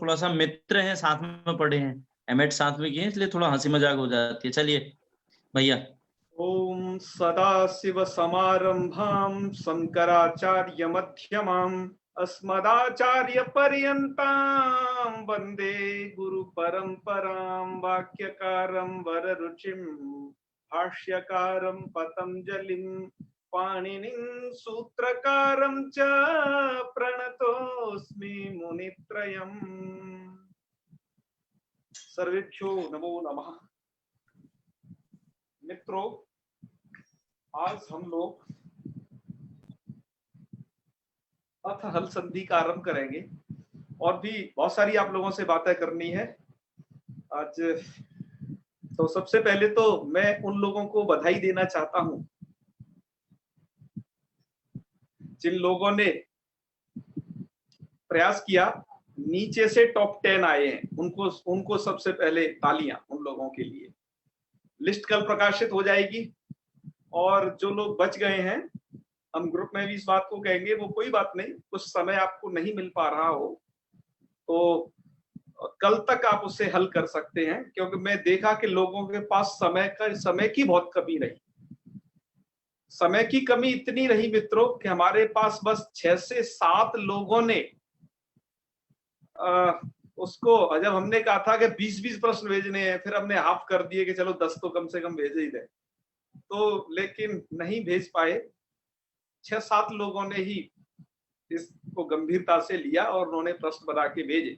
थोड़ा सा मित्र हैं, साथ में पढ़े हैं, एमएड साथ में किए, इसलिए थोड़ा हंसी मजाक हो जाती है। चलिए भैया। ओम सदाशिव समारंभां शंकराचार्य मध्यमाम् अस्मदाचार्य पर्यन्तां वंदे गुरु परंपरां वाक्यकारं वररुचिं भाष्यकारं पतंजलिं पाणिनिं सूत्रकारं च प्रणतोऽस्मि मुनित्रयम्। सर्वेभ्यो नमो नमः। मित्रों, आज हम लोग अथ हल संधि का आरंभ करेंगे और भी बहुत सारी आप लोगों से बातें करनी है आज। तो सबसे पहले तो मैं उन लोगों को बधाई देना चाहता हूं जिन लोगों ने प्रयास किया, नीचे से टॉप 10 आए हैं, उनको सबसे पहले तालियां उन लोगों के लिए। लिस्ट कल प्रकाशित हो जाएगी और जो लोग बच गए हैं, हम ग्रुप में भी इस बात को कहेंगे, वो कोई बात नहीं, कुछ समय आपको नहीं मिल पा रहा हो तो कल तक आप उसे हल कर सकते हैं, क्योंकि मैं देखा कि लोगों के पास समय की बहुत कमी रही। समय की कमी इतनी रही मित्रों कि हमारे पास बस 6 से 7 लोगों ने उसको, जब हमने कहा था कि 20-20 प्रश्न भेजने हैं, फिर हमने हाफ कर दिए कि चलो 10 तो कम से कम भेज ही दें, तो लेकिन नहीं भेज पाए। 6-7 लोगों ने ही इसको गंभीरता से लिया और उन्होंने प्रश्न बना के भेजे,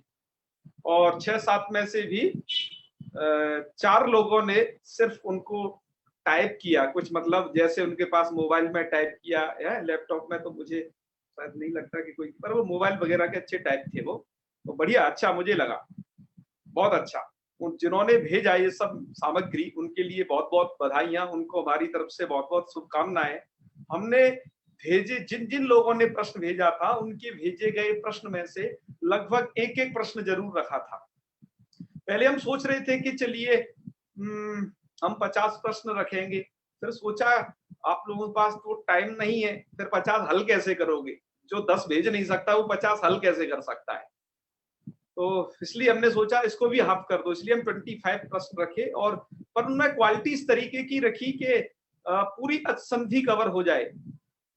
और 6-7 में से भी 4 लोगों ने सिर्फ उनको टाइप किया, कुछ मतलब जैसे उनके पास मोबाइल में टाइप किया है, लैपटॉप में तो मुझे शायद नहीं लगता कि कोई, पर वो मोबाइल वगैरह के अच्छे टाइप थे वो, तो बढ़िया, अच्छा मुझे लगा, बहुत अच्छा। उन जिन्होंने भेजा ये सब सामग्री, उनके लिए बहुत बहुत बधाइयां, उनको हमारी तरफ से बहुत बहुत शुभकामनाएं। हमने भेजे, जिन जिन लोगों ने प्रश्न भेजा था, उनके भेजे गए प्रश्न में से लगभग एक एक प्रश्न जरूर रखा था। पहले हम सोच रहे थे कि चलिए हम 50 प्रश्न रखेंगे, फिर सोचा आप लोगों के पास तो टाइम नहीं है, फिर 50 हल कैसे करोगे? जो 10 भेज नहीं सकता वो 50 हल कैसे कर सकता है? तो इसलिए हमने सोचा इसको भी हाफ कर दो, इसलिए हम 25 प्रश्न रखे, और पर उन्होंने क्वालिटी इस तरीके की रखी कि पूरी संधि कवर हो जाए।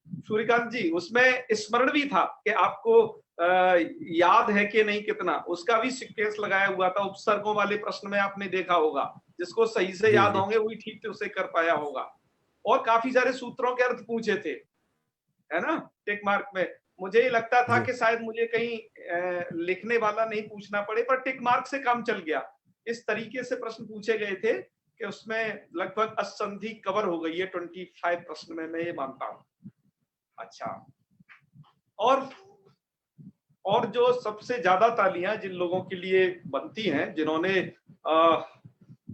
सूर्यकांत जी, उसमें स्मरण भी था कि आपको याद है कि नहीं कितना, उसका भी सीक्वेंस लगाया हुआ था। उपसर्गों वाले प्रश्न में आपने देखा होगा, जिसको सही से याद होंगे वही ठीक से उसे कर पाया होगा, और काफी सारे सूत्रों के अर्थ पूछे थे, है ना, टिक मार्क में। मुझे ही लगता था कि शायद मुझे कहीं लिखने वाला नहीं पूछना पड़े, पर टिक मार्क से काम चल गया। इस तरीके से प्रश्न पूछे गए थे कि उसमें लगभग असंधि कवर हो गई है 25 प्रश्न में, मैं ये मानता हूं। अच्छा, और जो सबसे ज्यादा तालियां जिन लोगों के लिए बनती हैं,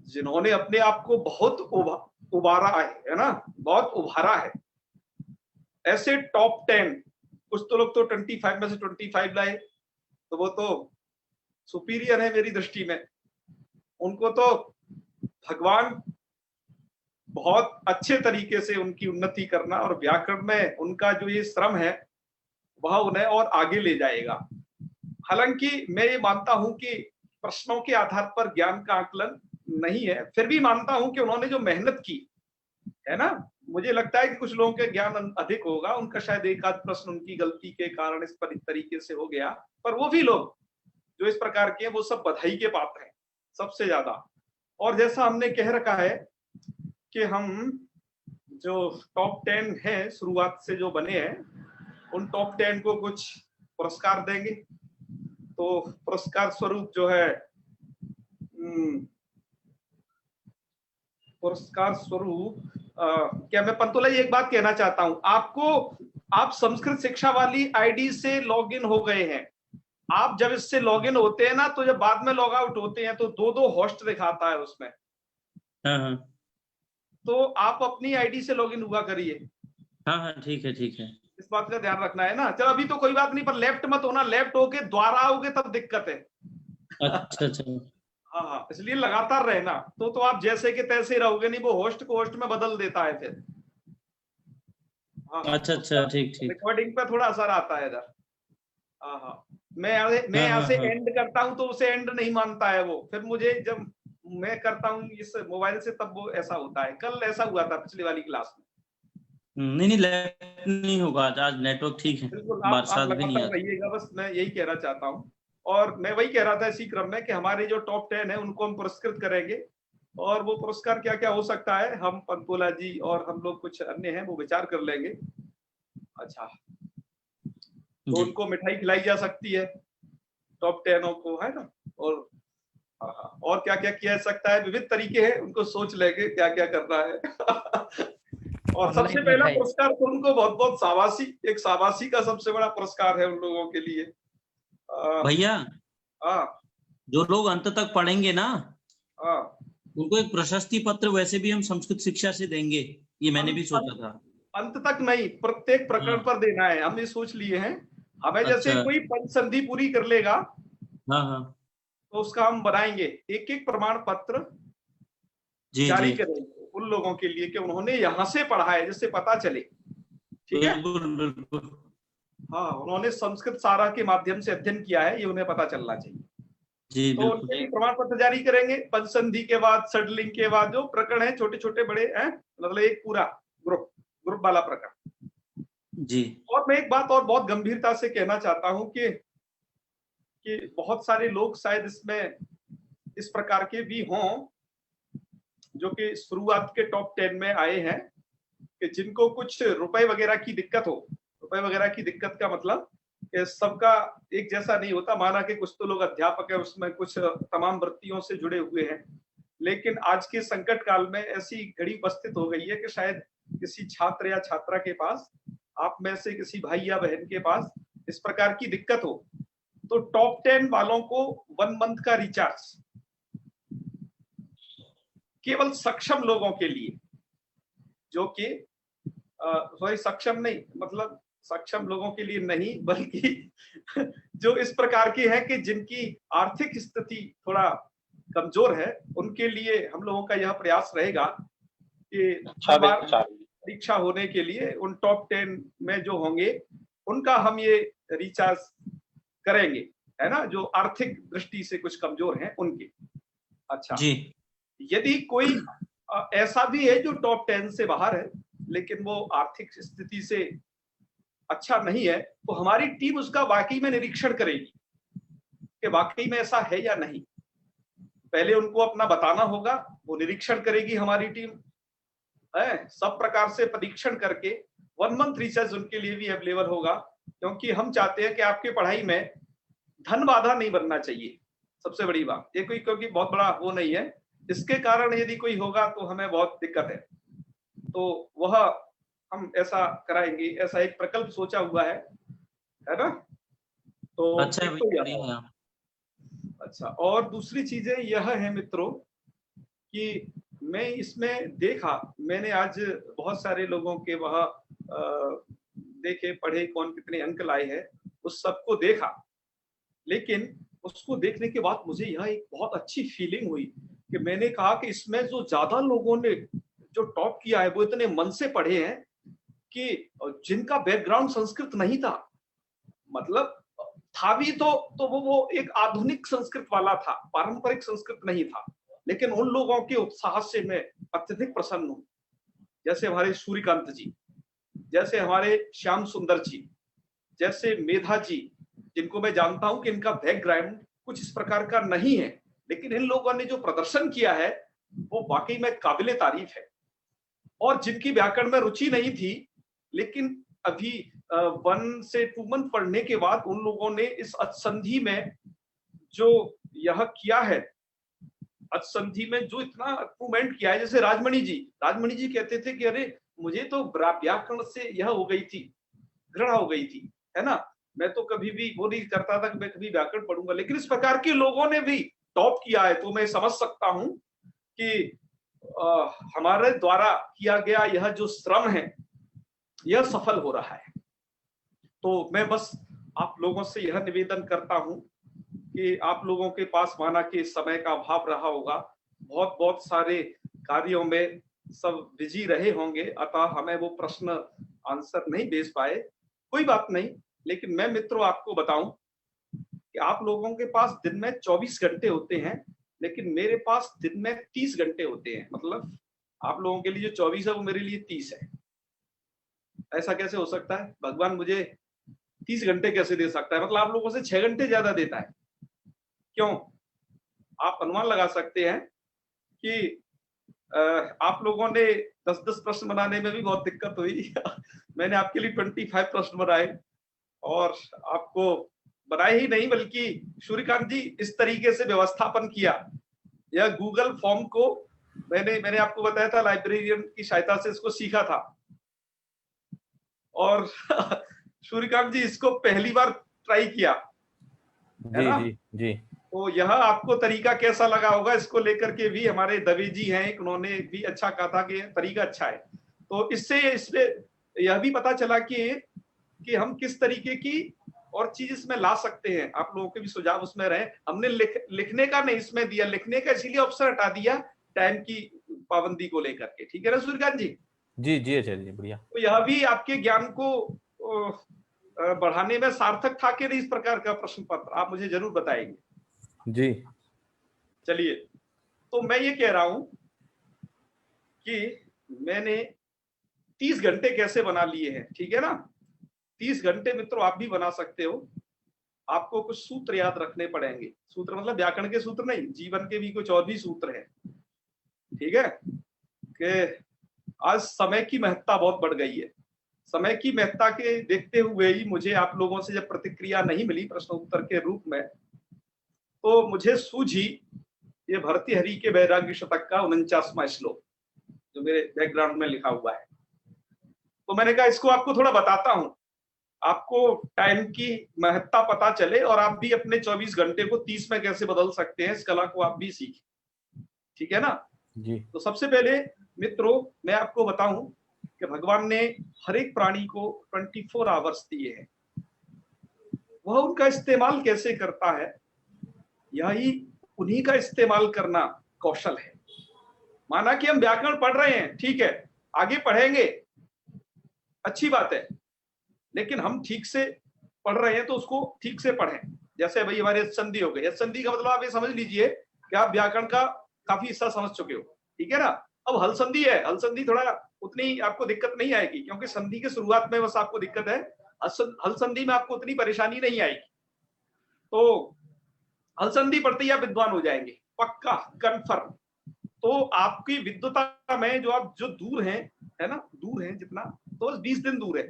जिन्होंने अपने आप को बहुत उबारा है ना, बहुत उभारा है, ऐसे टॉप 10, कुछ तो लोग तो 25 में से 25 लाए, तो वो तो सुपीरियर है मेरी दृष्टि में। उनको तो भगवान बहुत अच्छे तरीके से उनकी उन्नति करना, और व्याकरण में उनका जो ये श्रम है वह उन्हें और आगे ले जाएगा। हालांकि मैं ये मानता हूं कि प्रश्नों के आधार पर ज्ञान का आकलन नहीं है, फिर भी मानता हूं कि उन्होंने जो मेहनत की है ना, मुझे लगता है कि कुछ लोगों के ज्ञान अधिक होगा, उनका शायद एक आध प्रश्न उनकी गलती के कारण इस तरीके से हो गया, पर वो भी लोग जो इस प्रकार के हैं वो सब बधाई के पात्र हैं सबसे ज्यादा। और जैसा हमने कह रखा है कि हम जो टॉप 10 है शुरुआत से जो बने हैं, उन टॉप 10 को कुछ पुरस्कार देंगे। तो पुरस्कार स्वरूप जो है, पुरस्कार स्वरूप क्या मैं पंतोला जी एक बात कहना चाहता हूं आपको, आप संस्कृत शिक्षा वाली आईडी से लॉगिन हो गए हैं, आप जब इससे लॉगिन होते हैं ना, तो जब बाद में लॉग आउट होते हैं तो 2-2 होस्ट दिखाता है उसमें। हाँ, तो आप अपनी आईडी से लॉगिन हुआ करिए। हाँ, ठीक है, ठीक है, इस इस बात का ध्यान रखना है ना। चलो अभी तो कोई बात नहीं, पर लेफ्ट मत होना, लेफ्ट होके द्वारा आओगे तब दिक्कत है। अच्छा अच्छा, हाँ, इसलिए लगातार रहना, तो आप जैसे के तैसे रहोगे नहीं, वो होस्ट को होस्ट में बदल देता है फिर। हाँ, अच्छा अच्छा, ठीक ठीक, रिकॉर्डिंग पे थोड़ा असर आता है इधर। हाँ, मैं यहाँ से एंड करता हूँ तो उसे एंड नहीं मानता है वो, फिर मुझे जब मैं करता हूँ इस मोबाइल से तब वो ऐसा होता है। कल ऐसा हुआ था पिछली वाली क्लास में। नहीं नहीं, लैग नहीं होगा आज नेटवर्क ठीक है, बिल्कुल, आप बरसात भी नहीं लगातार आती। रहिएगा, बस मैं यही कहना चाहता हूँ। और मैं वही कह रहा था इसी क्रम में कि हमारे जो टॉप 10 है उनको हम पुरस्कृत करेंगे, और वो पुरस्कार क्या क्या हो सकता है हम पंतोला जी और हम लोग कुछ अन्य हैं वो विचार कर लेंगे। अच्छा, तो जी उनको मिठाई खिलाई जा सकती है टॉप 10 को, है ना। और हाँ, और क्या क्या किया जा सकता है, विविध तरीके हैं, उनको सोच लेंगे क्या क्या करना है। और सबसे ऑनलाइन पहला मिठाई। पुरस्कार तो उनको बहुत बहुत शाबाशी, एक शाबाशी का सबसे बड़ा पुरस्कार है उन लोगों के लिए। भैया, हाँ जो लोग अंत तक पढ़ेंगे ना हाँ, उनको एक प्रशस्ति पत्र वैसे भी हम संस्कृत शिक्षा से देंगे, ये मैंने भी सोचा था। अंत तक नहीं, प्रत्येक प्रकरण हाँ, पर देना है, हम ये सोच लिए हैं। हमें जैसे अच्छा, कोई पंचसंधि पूरी कर लेगा हाँ हाँ, तो उसका हम बनाएंगे एक एक प्रमाण पत्र जी जारी जी, करेंगे उन लोगों के लिए कि उन्होंने यहाँ से पढ़ा है, जिससे पता चले। ठीक है, बिल्कुल बिल्कुल, हाँ, उन्होंने संस्कृत सारा के माध्यम से अध्ययन किया है, ये उन्हें पता चलना चाहिए। जी तो बिल्कुल, उनके लिए प्रमाण पत्र जारी करेंगे। पंचसंधि के बाद, सडलिंग के बाद जो प्रकरण है छोटे छोटे बड़े हैं, मतलब एक पूरा ग्रुप ग्रुप वाला प्रकरण। जी और मैं एक बात और बहुत गंभीरता से कहना चाहता हूं कि बहुत सारे लोग शायद इसमें इस प्रकार के भी हों जो कि शुरुआत के टॉप 10 में आए हैं, कि जिनको कुछ रुपए वगैरह की दिक्कत हो। रुपए वगैरह की दिक्कत का मतलब कि सबका एक जैसा नहीं होता। माना कि कुछ तो लोग अध्यापक है, उसमें कुछ तमाम वृत्तियों से जुड़े हुए हैं, लेकिन आज के संकट काल में ऐसी घड़ी उपस्थित हो गई है कि शायद किसी छात्र या छात्रा के पास, आप में से किसी भाई या बहन के पास इस प्रकार की दिक्कत हो, तो टॉप 10 वालों को 1 मंथ का रिचार्ज केवल सक्षम लोगों के लिए, जो कि सॉरी सक्षम नहीं, मतलब सक्षम लोगों के लिए नहीं, बल्कि जो इस प्रकार के हैं कि जिनकी आर्थिक स्थिति थोड़ा कमजोर है, उनके लिए हम लोगों का यह प्रयास रहेगा कि हर बार परीक्षा होने के लिए उन टॉप 10 में जो होंगे उनका हम ये रिचार्ज करेंगे, है ना, जो आर्थिक दृष्टि से कुछ कमजोर हैं उनके। अच्छा, जी, यदि कोई ऐसा भी है जो टॉप 10 से बाहर है लेकिन वो आर्थिक स्थिति से अच्छा नहीं है, तो हमारी टीम उसका वाकई में निरीक्षण करेगी कि वाकई में ऐसा है या नहीं। पहले उनको अपना बताना होगा, वो निरीक्षण करेगी हमारी टीम, है, सब प्रकार से परीक्षण करके 1 मंथ रिचार्ज उनके लिए भी अवेलेबल होगा। क्योंकि हम चाहते हैं कि आपकी पढ़ाई में धन बाधा नहीं बनना चाहिए, सबसे बड़ी बात ये कोई, क्योंकि बहुत बड़ा वो नहीं है, इसके कारण यदि कोई होगा तो हमें बहुत दिक्कत है। तो वह हम ऐसा कराएंगे, ऐसा एक प्रकल्प सोचा हुआ है ना। तो अच्छा है एक तो भैया, यह बढ़िया है। है। अच्छा, और दूसरी चीजें यह है मित्रों कि मैं इसमें देखा, मैंने आज बहुत सारे लोगों के वहां देखे पढ़े कौन कितने अंक लाए हैं, उस सबको देखा, लेकिन उसको देखने के बाद मुझे यह एक बहुत अच्छी फीलिंग हुई कि मैंने कहा कि इसमें जो ज्यादा लोगों ने जो टॉप किया है वो इतने मन से पढ़े हैं कि जिनका बैकग्राउंड संस्कृत नहीं था, मतलब था भी तो वो एक आधुनिक संस्कृत वाला था, पारंपरिक संस्कृत नहीं था, लेकिन उन लोगों के उत्साह से मैं अत्यधिक प्रसन्न हूं। जैसे हमारे सूर्यकांत जी, जैसे हमारे श्याम सुंदर जी, जैसे मेधा जी, जिनको मैं जानता हूं कि इनका बैकग्राउंड कुछ इस प्रकार का नहीं है, लेकिन इन लोगों ने जो प्रदर्शन किया है वो वाकई में काबिले तारीफ है। और जिनकी व्याकरण में रुचि नहीं थी, लेकिन अभी 1 से 2 मंथ पढ़ने के बाद उन लोगों ने इस अचसंधि में जो यह किया है, अचसंधि में जो इतना इम्प्रूवमेंट किया है। जैसे राजमणि जी कहते थे कि अरे मुझे तो व्याकरण से यह हो गई थी, घृणा हो गई थी, है ना, मैं तो कभी भी वो नहीं करता था कि मैं कभी व्याकरण पढ़ूंगा, लेकिन इस प्रकार के लोगों ने भी टॉप किया है, तो मैं समझ सकता हूं कि हमारे द्वारा किया गया यह जो श्रम है यह सफल हो रहा है। तो मैं बस आप लोगों से यह निवेदन करता हूं कि आप लोगों के पास माना कि समय का अभाव रहा होगा, बहुत बहुत सारे कार्यों में सब बिजी रहे होंगे, अतः हमें वो प्रश्न आंसर नहीं भेज पाए, कोई बात नहीं। लेकिन मैं मित्रों आपको बताऊं कि आप लोगों के पास दिन में 24 घंटे होते हैं, लेकिन मेरे पास दिन में 30 घंटे होते हैं। मतलब आप लोगों के लिए जो 24 है वो मेरे लिए 30 है। ऐसा कैसे हो सकता है? भगवान मुझे 30 घंटे कैसे दे सकता है? मतलब आप लोगों से 6 घंटे ज्यादा देता है। क्यों? आप अनुमान लगा सकते हैं कि आप लोगों ने 10-10 प्रश्न बनाने में भी बहुत दिक्कत हुई। मैंने आपके लिए 25 प्रश्न बनाए और आपको बनाए ही नहीं बल्कि सूर्यकांत जी इस तरीके से व्यवस्थापन किया। यह गूगल फॉर्म को मैंने आपको बताया था, लाइब्रेरियन की सहायता से इसको सीखा था और सूर्यकांत जी इसको पहली बार ट्राई किया, है जी ना? जी जी। तो यह आपको तरीका कैसा लगा होगा, इसको लेकर के भी हमारे दवे जी हैं, उन्होंने भी अच्छा कहा था कि तरीका अच्छा है। तो इससे यह भी पता चला कि हम किस तरीके की और चीज इसमें ला सकते हैं। आप लोगों के भी सुझाव उसमें रहे। हमने लिखने का नहीं इसमें दिया, लिखने का इसीलिए ऑप्शन हटा दिया टाइम की पाबंदी को लेकर के। ठीक है ना सूर्यकांत जी? जी जी आचार्य जी, बढ़िया। तो यह भी आपके ज्ञान को बढ़ाने में सार्थक था कि नहीं? इस प्रकार का प्रश्न पत्र आप मुझे जरूर बताएंगे। जी चलिए, तो मैं ये कह रहा हूं कि मैंने 30 घंटे कैसे बना लिए हैं, ठीक है ना? 30 घंटे मित्रों आप भी बना सकते हो। आपको कुछ सूत्र याद रखने पड़ेंगे। सूत्र मतलब व्याकरण के सूत्र नहीं, जीवन के भी कुछ और भी सूत्र हैं। ठीक है कि आज समय की महत्ता बहुत बढ़ गई है। समय की महत्ता के देखते हुए ही मुझे आप लोगों से जब प्रतिक्रिया नहीं मिली प्रश्न उत्तर के रूप में, तो मुझे सूझी ये भर्तृहरि के वैराग्य शतक का 49वां श्लोक जो मेरे बैकग्राउंड में लिखा हुआ है। तो मैंने कहा इसको आपको थोड़ा बताता हूं, आपको टाइम की महत्ता पता चले और आप भी अपने 24 घंटे को 30 में कैसे बदल सकते हैं, इस कला को आप भी सीखें। ठीक है ना? जी तो सबसे पहले मित्रों मैं आपको बताऊं कि भगवान ने हर एक प्राणी को 24 आवर्स दिए हैं। वह उनका इस्तेमाल कैसे करता है, यही उन्हीं का इस्तेमाल करना कौशल है। माना कि हम व्याकरण पढ़ रहे हैं, ठीक है, आगे पढ़ेंगे, अच्छी बात है, लेकिन हम ठीक से पढ़ रहे हैं तो उसको ठीक से पढ़ें। जैसे भाई हमारे संधि हो गए, संधि का मतलब आप ये समझ लीजिए कि आप व्याकरण का काफी हिस्सा समझ चुके हो। ठीक है ना? अब हल संधि है, हल संधि थोड़ा उतनी आपको दिक्कत नहीं आएगी क्योंकि संधि के शुरुआत में बस आपको दिक्कत है, हल संधि में आपको उतनी परेशानी नहीं आएगी। तो हल संधि पढ़ते ही आप विद्वान हो जाएंगे, पक्का कन्फर्म। तो आपकी विद्वता में जो दूर हैं, है ना, दूर हैं जितना, तो बस 20 दिन दूर है।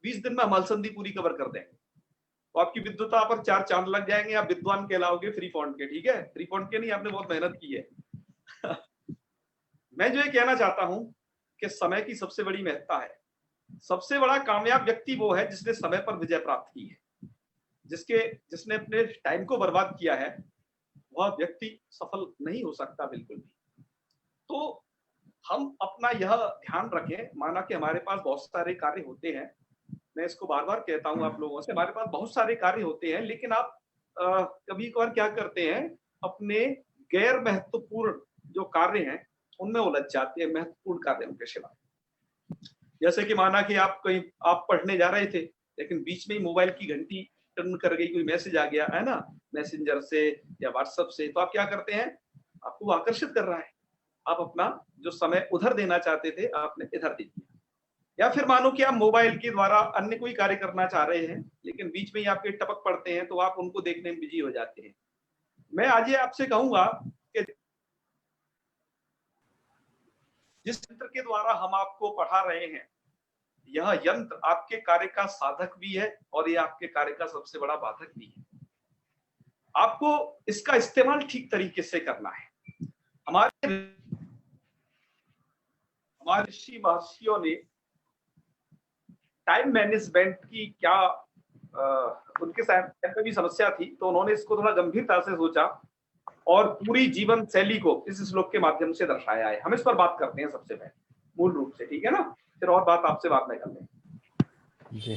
20 दिन में हम हल संधि पूरी कवर कर देंगे तो आपकी विद्वता पर 4 चांद लग जाएंगे, आप विद्वान कहलाओगे फ्री फॉन्ट के। ठीक है, फ्री फॉन्ट के नहीं, आपने बहुत मेहनत की है। मैं जो ये कहना चाहता हूं कि समय की सबसे बड़ी महत्ता है। सबसे बड़ा कामयाब व्यक्ति वो है जिसने समय पर विजय प्राप्त की है। जिसने अपने टाइम को बर्बाद किया है वह व्यक्ति सफल नहीं हो सकता बिल्कुल भी। तो हम अपना यह ध्यान रखें, माना कि हमारे पास बहुत सारे कार्य होते हैं, मैं इसको बार बार कहता हूं आप लोगों से, हमारे पास बहुत सारे कार्य होते हैं, लेकिन आप कभी कभार क्या करते हैं, अपने गैर महत्वपूर्ण जो कार्य हैं उनमें उलझ जाते हैं, महत्वपूर्ण कार्यों के सिवा। जैसे कि माना कि आप पढ़ने जा रहे थे लेकिन बीच में ही मोबाइल की घंटी टर्न कर गई, कोई मैसेज आ गया, है ना, मैसेंजर से या व्हाट्सएप से, तो आप क्या करते हैं, आपको आकर्षित कर रहा है, आप अपना जो समय उधर देना चाहते थे आपने इधर दे दिया। या फिर मानो कि आप मोबाइल के द्वारा अन्य कोई कार्य करना चाह रहे हैं लेकिन बीच में ही आपके टपक पड़ते हैं तो आप उनको देखने में बिजी हो जाते हैं। मैं आज ये आपसे कहूंगा कि जिस यंत्र के द्वारा हम आपको पढ़ा रहे हैं, यह यंत्र आपके कार्य का साधक भी है और यह आपके कार्य का सबसे बड़ा बाधक भी है। आपको इसका इस्तेमाल ठीक तरीके से करना है। हमारे ऋषि महर्षियों ने टाइम मैनेजमेंट की क्या उनके टाइम पे भी समस्या थी, तो उन्होंने इसको थोड़ा गंभीरता से सोचा और पूरी जीवन शैली को इस श्लोक के माध्यम से दर्शाया है। हम इस पर बात करते हैं सबसे पहले मूल रूप से, ठीक है ना, फिर और बात आपसे बाद में करते हैं जी।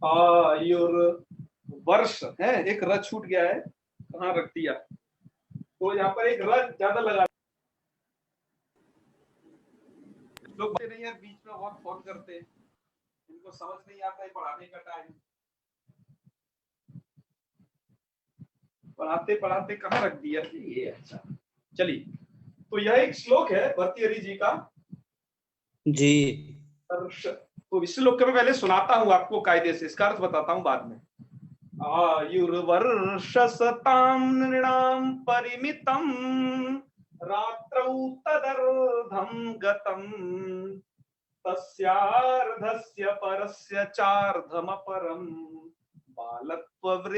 आयुर वर्ष है, एक र छूट गया है, कहाँ रख दिया, तो यहाँ पर एक र ज्यादा लगा। लोग नहीं यार, बीच में बहुत फोन करते हैं, इनको समझ नहीं आता है पढ़ाने का टाइम, पढ़ाते पढ़ाते कहाँ रख दिया ये। अच्छा चलिए, तो यह एक श्लोक है भर्तृहरि जी का जी। तो इस श्लोक को मैं पहले सुनाता हूँ आपको कायदे से, इसका अर्थ बताता हूँ बाद में। आयुर्वर्षसतां नृणां परिमितं रात्रौ तदर्धं गतं तस्यार्धस्य परस्य चार्धमपरं बालत्ववृद्धत्वयोः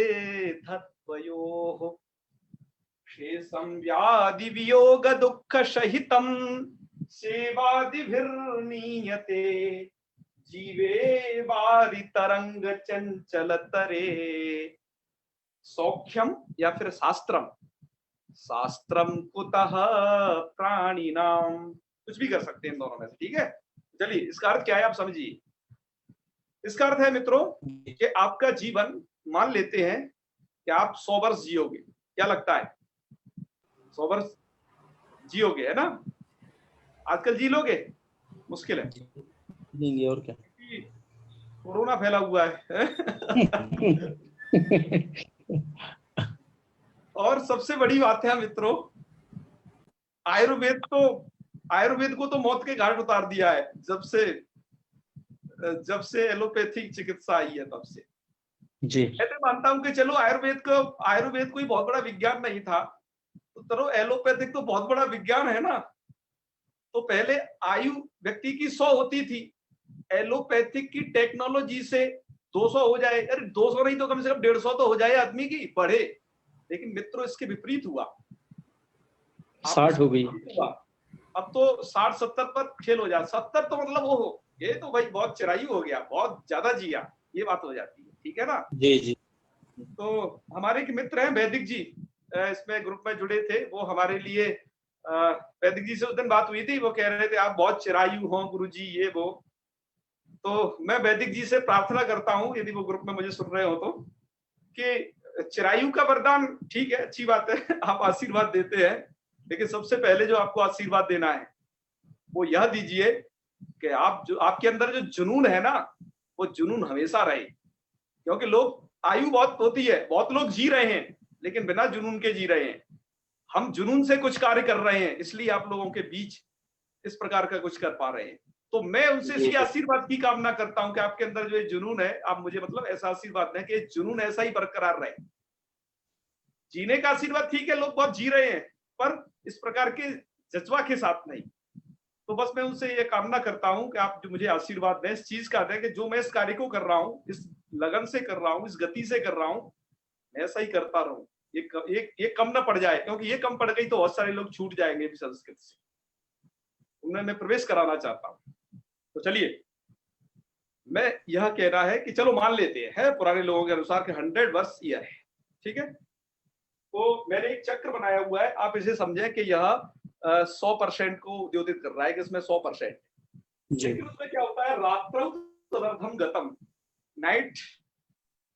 शेषं व्याधि वियोग दुःख सहितं सेवादिभिर्नीयते जीवे वारि तरंग चंचल तरे। सौख्यम या फिर शास्त्रम, शास्त्रम कुतः प्राणिनाम, कुछ भी कर सकते हैं इन दोनों में से, ठीक है। चलिए इसका अर्थ क्या है आप समझिए। इसका अर्थ है मित्रों कि आपका जीवन, मान लेते हैं कि आप 100 वर्ष जियोगे, क्या लगता है 100 वर्ष जियोगे, है ना? आजकल जी लोगे? मुश्किल है, नहीं और क्या। कोरोना फैला हुआ है। और सबसे बड़ी बात है मित्रों, आयुर्वेद को तो मौत के घाट उतार दिया है जब से एलोपैथिक चिकित्सा आई है तब से। जी। मैं तो मानता हूं कि चलो आयुर्वेद कोई बहुत बड़ा विज्ञान नहीं था, तो चलो एलोपैथिक तो बहुत बड़ा विज्ञान है ना। तो पहले आयु व्यक्ति की 100 होती थी, एलोपैथिक की टेक्नोलॉजी से 200 हो जाए, अरे 200 नहीं तो कम से कम 150 तो हो जाए आदमी की, बढ़े। लेकिन मित्रों इसके विपरीत हुआ, 60 हो गई। अब तो 60-70 पर खेल हो जाए। 70 तो मतलब वो हो, ये तो भाई बहुत चिरायु हो गया, बहुत ज्यादा जिया, ये बात हो जाती है, ठीक है ना। जी जी। तो हमारे एक मित्र हैं वैदिक जी, इसमें ग्रुप में जुड़े थे, वो हमारे लिए वैदिक जी से उस दिन बात हुई थी, वो कह रहे थे आप बहुत चिरायु हो गुरुजी, ये वो। तो मैं वैदिक जी से प्रार्थना करता हूं, यदि वो ग्रुप में मुझे सुन रहे हो तो, कि चिरायु का वरदान ठीक है, अच्छी बात है, आप आशीर्वाद देते हैं, लेकिन सबसे पहले जो आपको आशीर्वाद देना है वो यह दीजिए कि आपके अंदर जो जुनून है ना, वो जुनून हमेशा रहे। क्योंकि लोग, आयु बहुत होती है, बहुत लोग जी रहे हैं, लेकिन बिना जुनून के जी रहे हैं। हम जुनून से कुछ कार्य कर रहे हैं, इसलिए आप लोगों के बीच इस प्रकार का कुछ कर पा रहे हैं। तो मैं उनसे इसी आशीर्वाद की कामना करता हूं कि आपके अंदर जो ये जुनून है, आप मुझे मतलब ऐसा आशीर्वाद दें कि जुनून ऐसा ही बरकरार रहे। जीने का आशीर्वाद ठीक है, लोग बहुत जी रहे हैं, पर इस प्रकार के जज्बा के साथ नहीं। तो बस मैं उनसे ये कामना करता हूं कि आप जो मुझे आशीर्वाद दें, इस चीज का दें कि जो मैं इस कार्य को कर रहा हूं, इस लगन से कर रहा हूं, इस गति से कर रहा हूं, मैं ऐसा ही करता रहूं। ये कम ना पड़ जाए, क्योंकि ये कम पड़ गई तो बहुत सारे लोग छूट जाएंगे भी संस्कृत से, उन्हें मैं प्रवेश कराना चाहता हूं। तो चलिए, मैं यह कह रहा है कि चलो मान लेते हैं पुराने लोगों के अनुसार कि 100 वर्ष ईयर है, ठीक है। तो मैंने एक चक्र बनाया हुआ है, आप इसे समझें कि यह 100% को उद्योदित कर रहा है कि इसमें 100%। लेकिन उसमें क्या होता है, रात्रौ तदर्थम गतम, नाइट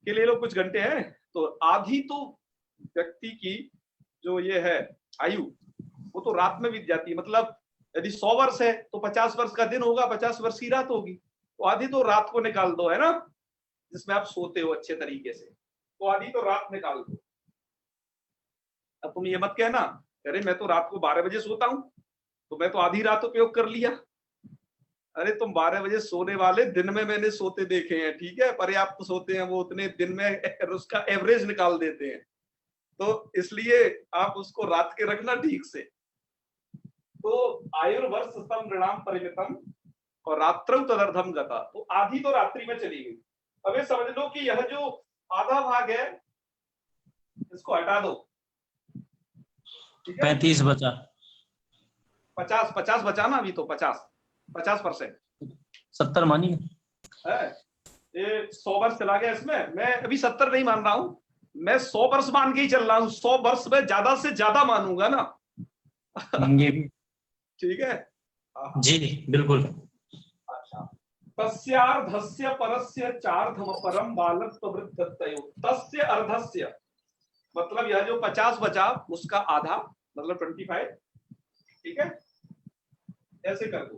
के लिए लोग कुछ घंटे हैं, तो आधी तो व्यक्ति की जो ये है आयु, वो तो रात में बीत जाती है। मतलब यदि 100 वर्ष है तो 50 वर्ष का दिन होगा, 50 वर्ष की रात होगी, तो आधी तो रात को निकाल दो, है ना, जिसमें आप सोते हो अच्छे तरीके से, तो आधी तो रात निकाल दो। अब तुम ये मत कहना अरे मैं तो रात को 12 बजे सोता हूं, तो मैं तो आधी रात उपयोग कर लिया। अरे तुम 12 बजे सोने वाले दिन में मैंने सोते देखे हैं, ठीक है, पर्याप्त सोते हैं वो, उतने दिन में उसका एवरेज निकाल देते हैं, तो इसलिए आप उसको रात के रखना ठीक से। तो आयुर्वर्ष नृणाम परिमितम और रात्रौ तदर्थम गता, तो आधी तो रात्रि में चली गई। अब ये समझ लो कि यह जो आधा भाग है इसको हटा दो, 35 बचा, 50 बचा ना, अभी तो 50%। 70 मानिए है ये 100 वर्ष चला गया इसमें, मैं अभी 70 नहीं मान रहा हूं, मैं 100 वर्ष मान के ही चल रहा हूं। 100 वर्ष में ज्यादा से ज्यादा मानूंगा ना। ये भी ठीक है जी बिल्कुल। अच्छा, तस्यार्धस्य परस्य चार्धम परम बालत्व वृद्धत्वयो, तस्य अर्धस्य मतलब यह जो 50 बचा उसका आधा मतलब 25, ठीक है, ऐसे कर दो।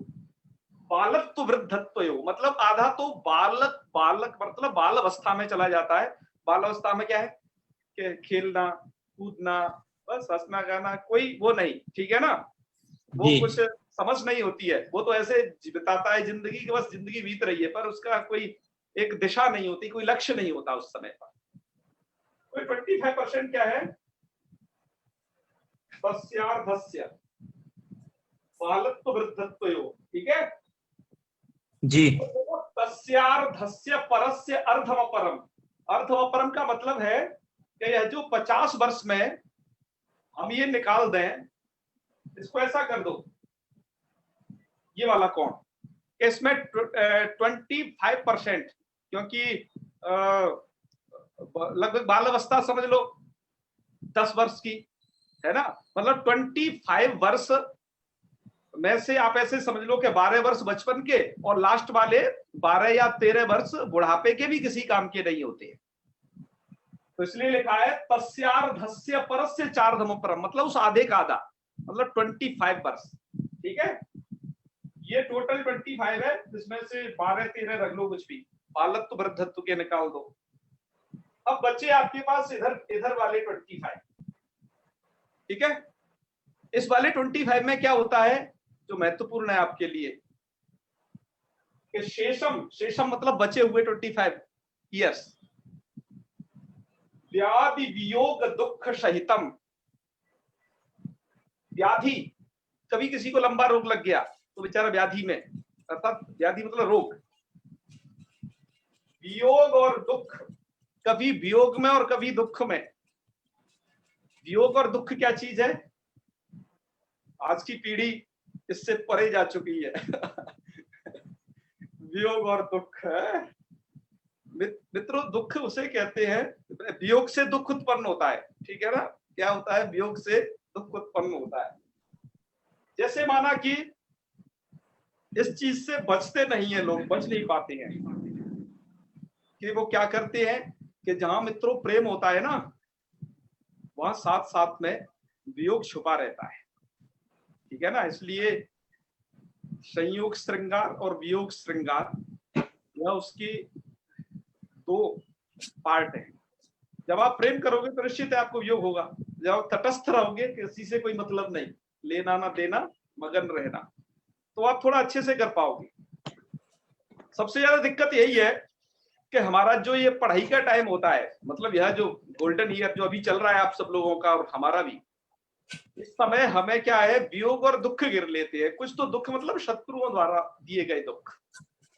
बालत्व वृद्धत्वयो, मतलब आधा तो बालक बालक मतलब बाल अवस्था में चला जाता है। बाल अवस्था में क्या है कि खेलना कूदना, बस हंसना गाना, कोई वो नहीं, ठीक है ना, वो जी। कुछ समझ नहीं होती है, वो तो ऐसे बिताता है जिंदगी कि बस जिंदगी बीत रही है, पर उसका कोई एक दिशा नहीं होती, कोई लक्ष्य नहीं होता उस समय पर। कोई 25% क्या है, तस्यार्धस्य बालत्व वृद्धत्वयो, ठीक है। जी। तस्यार्धस्य परस्य अर्धमपरम, अर्धमपरम का मतलब है कि यह जो 50 वर्ष में हम ये निकाल दें, इसको ऐसा कर दो, ये वाला कौन, इसमें 25%, क्योंकि लगभग बाल अवस्था समझ लो 10 वर्ष की है ना, मतलब 25 वर्ष में से आप ऐसे समझ लो कि 12 वर्ष बचपन के और लास्ट वाले 12 या 13 वर्ष बुढ़ापे के भी किसी काम के नहीं होते। तो इसलिए लिखा है तस्यार्धस्य परस्य चार्धमपरम, मतलब उस आधे का आधा, मतलब 25 वर्ष, ठीक है। ये टोटल 25 है, जिसमें से 12-13 रख लो कुछ भी, बालत्व वृद्धत्व के निकाल दो। अब बच्चे आपके पास इधर वाले 25, ठीक है। इस वाले 25 में क्या होता है जो महत्वपूर्ण है आपके लिए, कि शेषम, शेषम मतलब बचे हुए 25 ईयर्स, व्याधि वियोग दुख सहितम, व्याधि, कभी किसी को लंबा रोग लग गया तो बेचारा व्याधि में, अर्थात व्याधि मतलब रोग, वियोग और दुख, कभी वियोग में और कभी दुख में। वियोग और दुख क्या चीज है, आज की पीढ़ी इससे परे जा चुकी है। वियोग और दुख है मित्रों, दुख उसे कहते हैं, वियोग से दुख उत्पन्न होता है, ठीक है ना, क्या होता है, वियोग से दुख उत्पन्न होता है। जैसे माना कि इस चीज से बचते नहीं है लोग, बच नहीं पाते हैं, कि वो क्या करते हैं कि जहां मित्रों प्रेम होता है ना, वहां साथ साथ में वियोग छुपा रहता है, ठीक है ना। इसलिए संयोग श्रृंगार और वियोग श्रृंगार, यह उसकी 2 पार्ट है। जब आप प्रेम करोगे तो निश्चित है आपको वियोग होगा, जब आप तटस्थ रहोगे, किसी से कोई मतलब नहीं, लेना ना देना, मगन रहना, तो आप थोड़ा अच्छे से कर पाओगे। सबसे ज्यादा दिक्कत यही है कि हमारा जो ये पढ़ाई का टाइम होता है, मतलब यह जो गोल्डन ईयर जो अभी चल रहा है आप सब लोगों का और हमारा भी, इस समय हमें क्या है, वियोग और दुख गिर लेते हैं। कुछ तो दुख मतलब शत्रुओं द्वारा दिए गए दुख,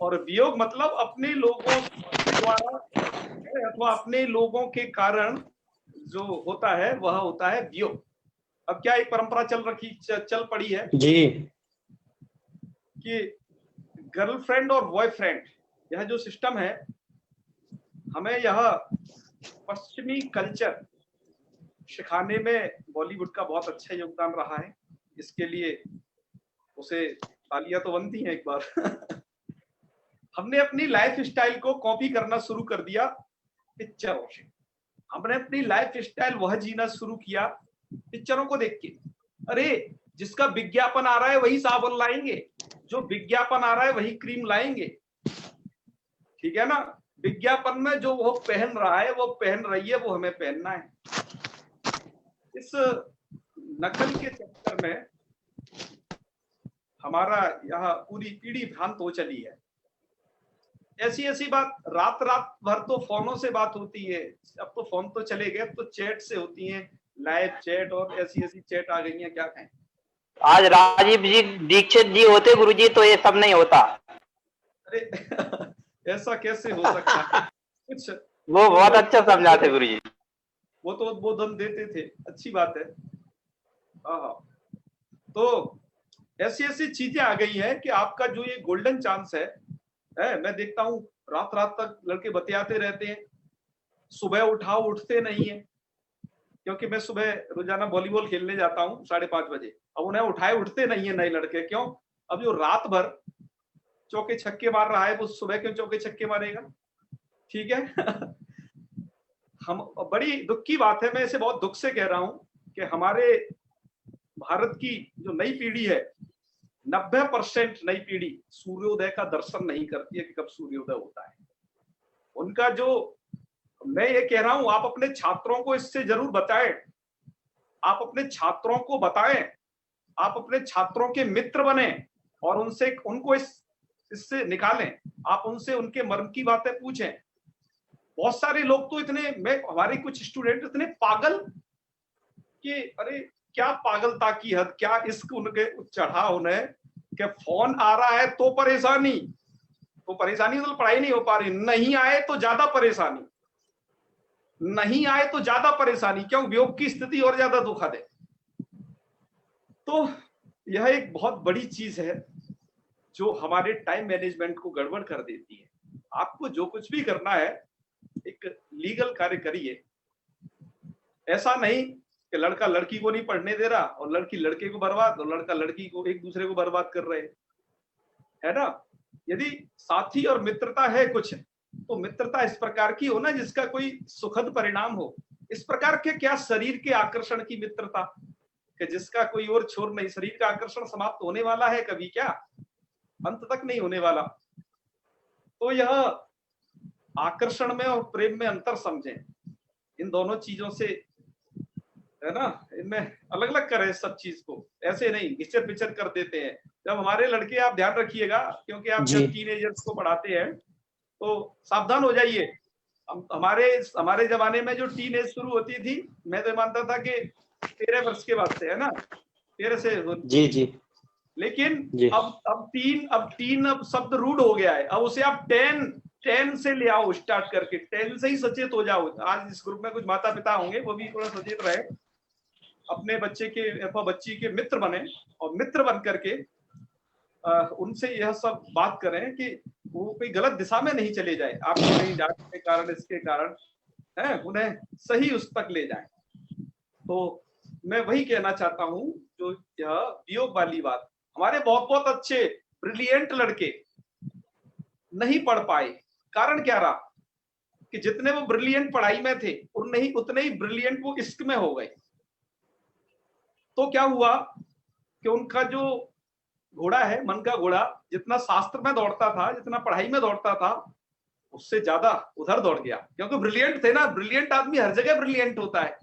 और वियोग मतलब अपने लोगों द्वारा अथवा अपने लोगों के कारण जो होता है वह होता है वियोग। अब क्या एक परंपरा चल पड़ी है जी। कि गर्लफ्रेंड और बॉयफ्रेंड, यह जो सिस्टम है, हमें यह पश्चिमी कल्चर सिखाने में बॉलीवुड का बहुत अच्छा योगदान रहा है। इसके लिए उसे तालियां तो बनती हैं एक बार। हमने अपनी लाइफ स्टाइल को कॉपी करना शुरू कर दिया पिक्चरों से। हमने अपनी लाइफ स्टाइल वह जीना शुरू किया पिक्चरों को देख के। अरे जिसका विज्ञापन आ रहा है वही साबुन लाएंगे, जो विज्ञापन आ रहा है वही क्रीम लाएंगे, ठीक है ना। विज्ञापन में जो वो पहन रहा है, वो पहन रही है, वो हमें पहनना है। इस नकल के चक्कर में हमारा यहाँ पूरी पीढ़ी भ्रांत हो चली है। ऐसी ऐसी बात, रात रात भर तो फोनों से बात होती है, अब तो फोन तो चले गए, अब तो चैट से होती है, लाइव चैट और ऐसी ऐसी चैट आ गई है, क्या कहें। आज राजीव जी दीक्षित जी होते गुरुजी तो ये सब नहीं होता। अरे ऐसा कैसे हो सकता है। कुछ वो बहुत अच्छा समझाते गुरुजी। वो तो उद्बोधन देते थे, अच्छी बात है। हाँ, तो ऐसी ऐसी चीजें आ गई हैं कि आपका जो ये गोल्डन चांस है, मैं देखता हूँ रात रात तक लड़के बतियाते रहते हैं, सुबह उठाओ उठते नहीं है, क्योंकि मैं सुबह रोजाना वॉलीबॉल खेलने जाता हूँ 5:30 बजे। अब उन्हें उठाए उठते नहीं है नए लड़के, क्यों? अब जो रात भर चौके छक्के मार रहा है वो सुबह क्यों चौके छक्के मारेगा, ठीक है। हम, बड़ी दुख की बात है, मैं इसे बहुत दुख से कह रहा हूं कि हमारे भारत की जो नई पीढ़ी है 90% नई पीढ़ी सूर्योदय का दर्शन नहीं करती है कि कब सूर्योदय होता है। उनका जो, मैं ये कह रहा हूं, आप अपने छात्रों को इससे जरूर बताएं, आप अपने छात्रों को बताएं, आप अपने छात्रों के मित्र बने और उनको इससे निकालें। आप उनसे उनके मर्म की बातें पूछें। बहुत सारे लोग तो हमारे कुछ स्टूडेंट इतने पागल कि अरे क्या पागलता की हद, क्या इश्क उनके चढ़ा उन्हें कि फोन आ रहा है तो परेशानी, मतलब पढ़ाई नहीं हो पा रही, नहीं आए तो ज्यादा परेशानी, नहीं आए तो ज्यादा परेशानी, क्यों? वियोग की स्थिति और ज्यादा दुखद है। तो यह एक बहुत बड़ी चीज है जो हमारे टाइम मैनेजमेंट को गड़बड़ कर देती है। आपको जो कुछ भी करना है एक लीगल कार्य करिए। ऐसा नहीं कि लड़का लड़की को नहीं पढ़ने दे रहा और लड़की लड़के को बर्बाद और लड़का लड़की को, एक दूसरे को बर्बाद कर रहे हैं, है ना। यदि साथी और मित्रता है कुछ, तो मित्रता इस प्रकार की हो ना जिसका कोई सुखद परिणाम हो। इस प्रकार के क्या शरीर के आकर्षण की मित्रता कि जिसका कोई और छोर नहीं। शरीर का आकर्षण समाप्त होने वाला है कभी? क्या अंत तक नहीं होने वाला। तो यह आकर्षण में और प्रेम में अंतर समझें। इन दोनों चीजों से, है ना, इनमें अलग अलग करें सब चीज को, ऐसे नहीं घिचर पिचर कर देते हैं। जब हमारे लड़के, आप ध्यान रखिएगा, क्योंकि आप जब टीनेजर्स को पढ़ाते हैं तो सावधान हो जाइए। हमारे जमाने में जो टीनेज शुरू होती थी, मैं तो मानता था कि 13 वर्ष के बाद से, है ना, 13 से जी। लेकिन अब टीन शब्द रूढ़ हो गया है। अब उसे आप 10 से ले आओ, स्टार्ट करके 10 से ही सचेत हो जाओ। आज इस ग्रुप में कुछ माता पिता होंगे, वो भी थोड़ा सचेत रहे, अपने बच्चे के अथवा बच्ची के मित्र बने और मित्र बन करके उनसे यह सब बात करें कि वो कोई गलत दिशा में नहीं चले जाए। आपको नहीं डांट के कारण, इसके कारण है, उन्हें सही उस तक ले जाए। तो मैं वही कहना चाहता हूं, जो यह वियोग वाली बात, हमारे बहुत बहुत अच्छे ब्रिलियंट लड़के नहीं पढ़ पाए। कारण क्या रहा कि जितने वो ब्रिलियंट पढ़ाई में थे उतने ही ब्रिलियंट वो इश्क में हो गए। तो क्या हुआ कि उनका जो घोड़ा है, मन का घोड़ा, जितना शास्त्र में दौड़ता था, जितना पढ़ाई में दौड़ता था, उससे ज्यादा उधर दौड़ गया, क्योंकि ब्रिलियंट थे ना। ब्रिलियंट आदमी हर जगह ब्रिलियंट होता है।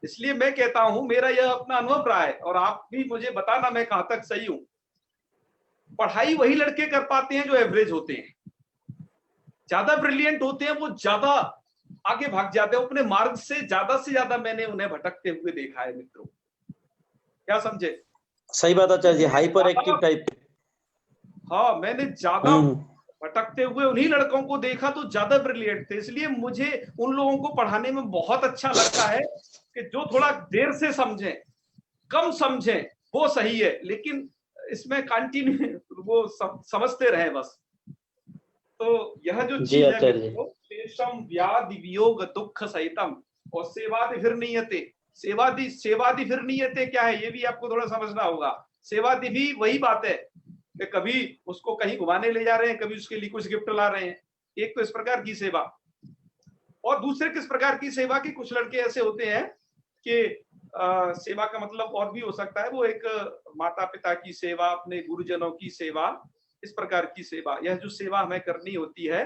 इसलिए मैं कहता हूं, मेरा यह अपना अनुभव रहा है और आप भी मुझे बताना मैं कहां तक सही हूं। पढ़ाई वही लड़के कर पाते हैं जो एवरेज होते हैं। ज्यादा ब्रिलियंट होते हैं वो ज्यादा आगे भाग जाते हैं अपने मार्ग से ज्यादा मैंने उन्हें भटकते हुए देखा है मित्रों। क्या समझे? सही बात आचार्य जी, हाइपर एक्टिव टाइप। हाँ, मैंने ज्यादा भटकते हुए उन्हीं लड़कों को देखा तो ज्यादा ब्रिलियंट थे। इसलिए मुझे उन लोगों को पढ़ाने में बहुत अच्छा लगता है कि जो थोड़ा देर से समझें, कम समझें, वो सही है, लेकिन इसमें कंटिन्यू वो समझते रहे बस। तो यह जो चीज है, शेषम व्याधि वियोग दुख सहितम और सेवादि फिर नियते। सेवादि फिर नियते क्या है, ये भी आपको थोड़ा समझना होगा। सेवादि भी वही बात है कि कभी उसको कहीं घुमाने ले जा रहे हैं, कभी उसके लिए कुछ गिफ्ट ला रहे हैं। एक तो इस प्रकार की सेवा, और दूसरे किस प्रकार की सेवा की, कुछ लड़के ऐसे होते हैं कि सेवा का मतलब और भी हो सकता है, वो एक माता पिता की सेवा, अपने गुरुजनों की सेवा, इस प्रकार की सेवा। यह जो सेवा हमें करनी होती है,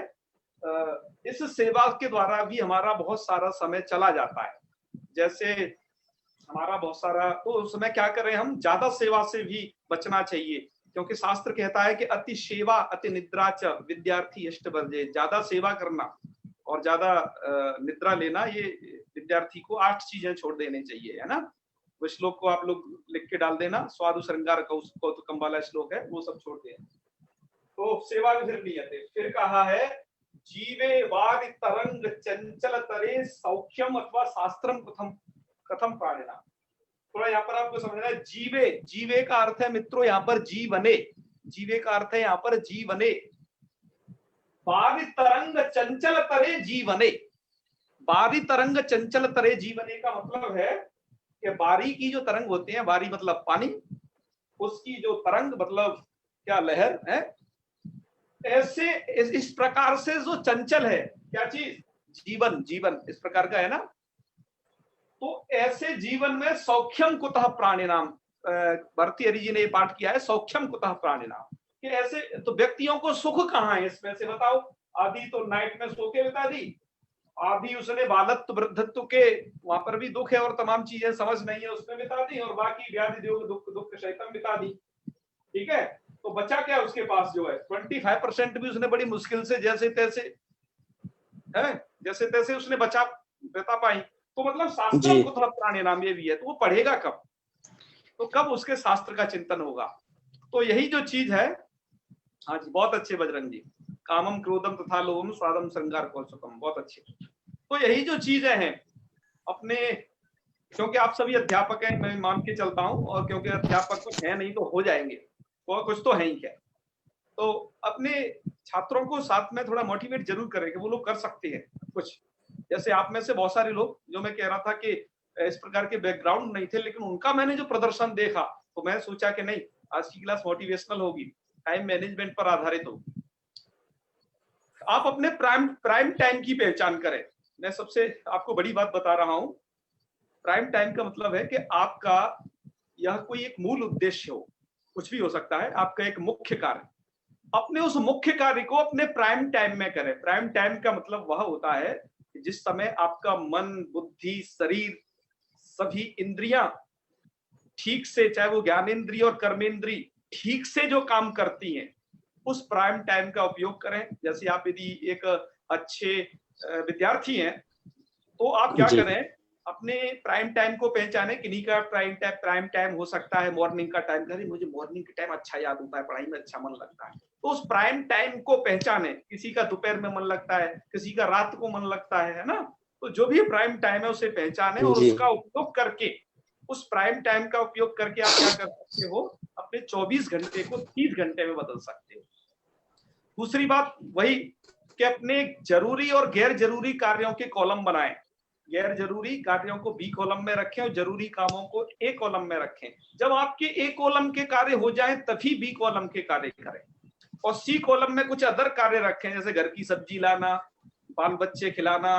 इस सेवा के द्वारा भी हमारा बहुत सारा समय चला जाता है। जैसे हमारा बहुत सारा, तो उस समय क्या करें, हम ज्यादा सेवा से भी बचना चाहिए, क्योंकि शास्त्र कहता है कि अति सेवा अति निद्रा च विद्यार्थी इष्ट वर्जे। ज्यादा सेवा करना और ज्यादा निद्रा लेना, ये विद्यार्थी को 8 चीजें छोड़ देनी चाहिए, है ना। वो श्लोक को आप लोग लिख के डाल देना, स्वादु श्रृंगार कौतुकम वाला श्लोक है, वो सब छोड़ दें। तो सेवा फिर नियते, फिर कहा है जीवे वारि तरंग चंचल तरे सौख्यम अथवा शास्त्रम कथम प्राणिना। थोड़ा यहाँ पर आपको समझना है, जीवे का अर्थ है मित्रों यहाँ पर जीवने। जीवे का अर्थ है यहाँ पर जीवने। वारि तरंग चंचल तरे जीवने। वारि तरंग चंचल तरे जीवने का मतलब है कि वारी की जो तरंग होते हैं, वारी मतलब पानी, उसकी जो तरंग मतलब क्या, लहर है, ऐसे इस प्रकार से जो चंचल है, क्या चीज, जीवन इस प्रकार का है ना। तो ऐसे जीवन में सौख्यम कुतः प्राणिनाम, भारती हरि जी ने ये पाठ किया है, सौख्यम कुतः प्राणिनाम, कि ऐसे तो व्यक्तियों को सुख कहाँ है इसमें से बताओ। आदि तो नाइट में सो के बिता दी, आदि उसने बालत्व वृद्धत्व के वहां पर भी दुख है और तमाम चीजें समझ नहीं है उसमें बिता दी, और बाकी व्याधि योग दुख दुख शैतम बिता दी। ठीक है, तो बचा क्या उसके पास जो है 25% भी उसने बड़ी मुश्किल से जैसे तैसे है, जैसे तैसे उसने बता पाई। तो मतलब शास्त्र कुतः प्राणिनाम ये भी है, तो वो पढ़ेगा कब, तो कब उसके शास्त्र का चिंतन होगा। तो यही जो चीज है, हाँ जी बहुत अच्छे बजरंग जी, कामम क्रोधम तथा लोभम स्वादम श्रृंगार कौशकम, बहुत अच्छे। तो यही जो चीजें हैं अपने, क्योंकि आप सभी अध्यापक हैं मैं मान के चलता हूं, और क्योंकि अध्यापक कुछ है नहीं तो हो जाएंगे, और कुछ तो है ही क्या, तो अपने छात्रों को साथ में थोड़ा मोटिवेट जरूर करें कि वो लोग कर सकते हैं कुछ। जैसे आप में से बहुत सारे लोग, जो मैं कह रहा था कि इस प्रकार के बैकग्राउंड नहीं थे, लेकिन उनका मैंने जो प्रदर्शन देखा तो मैं सोचा कि नहीं, आज की क्लास मोटिवेशनल होगी, टाइम मैनेजमेंट पर आधारित होगी। आप अपने प्राइम टाइम की पहचान करें। मैं सबसे आपको बड़ी बात बता रहा हूं, प्राइम टाइम का मतलब है कि आपका यह कोई एक मूल उद्देश्य हो, कुछ भी हो सकता है, आपका एक मुख्य कार्य, अपने उस मुख्य कार्य को अपने प्राइम टाइम में करें। प्राइम टाइम का मतलब वह होता है कि जिस समय आपका मन, बुद्धि, शरीर, सभी इंद्रियां ठीक से, चाहे वो ज्ञानेंद्रिय और कर्मेंद्रिय ठीक से जो काम करती हैं, उस प्राइम टाइम का उपयोग करें। जैसे आप यदि एक अच्छे विद्यार्थी हैं तो आप क्या करें, अपने प्राइम टाइम को पहचाने, किन्हीं का प्राइम टाइम हो सकता है मॉर्निंग का टाइम, अरे मुझे मॉर्निंग के टाइम अच्छा याद होता है, पढ़ाई में अच्छा मन लगता है, तो उस प्राइम टाइम को पहचाने। किसी का दोपहर में मन लगता है, किसी का रात को मन लगता है ना, तो जो भी प्राइम टाइम है उसे पहचाने और उसका उपयोग करके, उस प्राइम टाइम का उपयोग करके आप क्या कर सकते हो, अपने 24 घंटे को 30 घंटे में बदल सकते हो। दूसरी बात वही कि अपने जरूरी और गैर जरूरी कार्यों के कॉलम बनाएं। गैर जरूरी कार्यों को बी कॉलम में रखें और जरूरी कामों को ए कॉलम में रखें। जब आपके ए कॉलम के कार्य हो जाएं तभी बी कॉलम के कार्य करें, और सी कॉलम में कुछ अदर कार्य रखें, जैसे घर की सब्जी लाना, बाल बच्चे खिलाना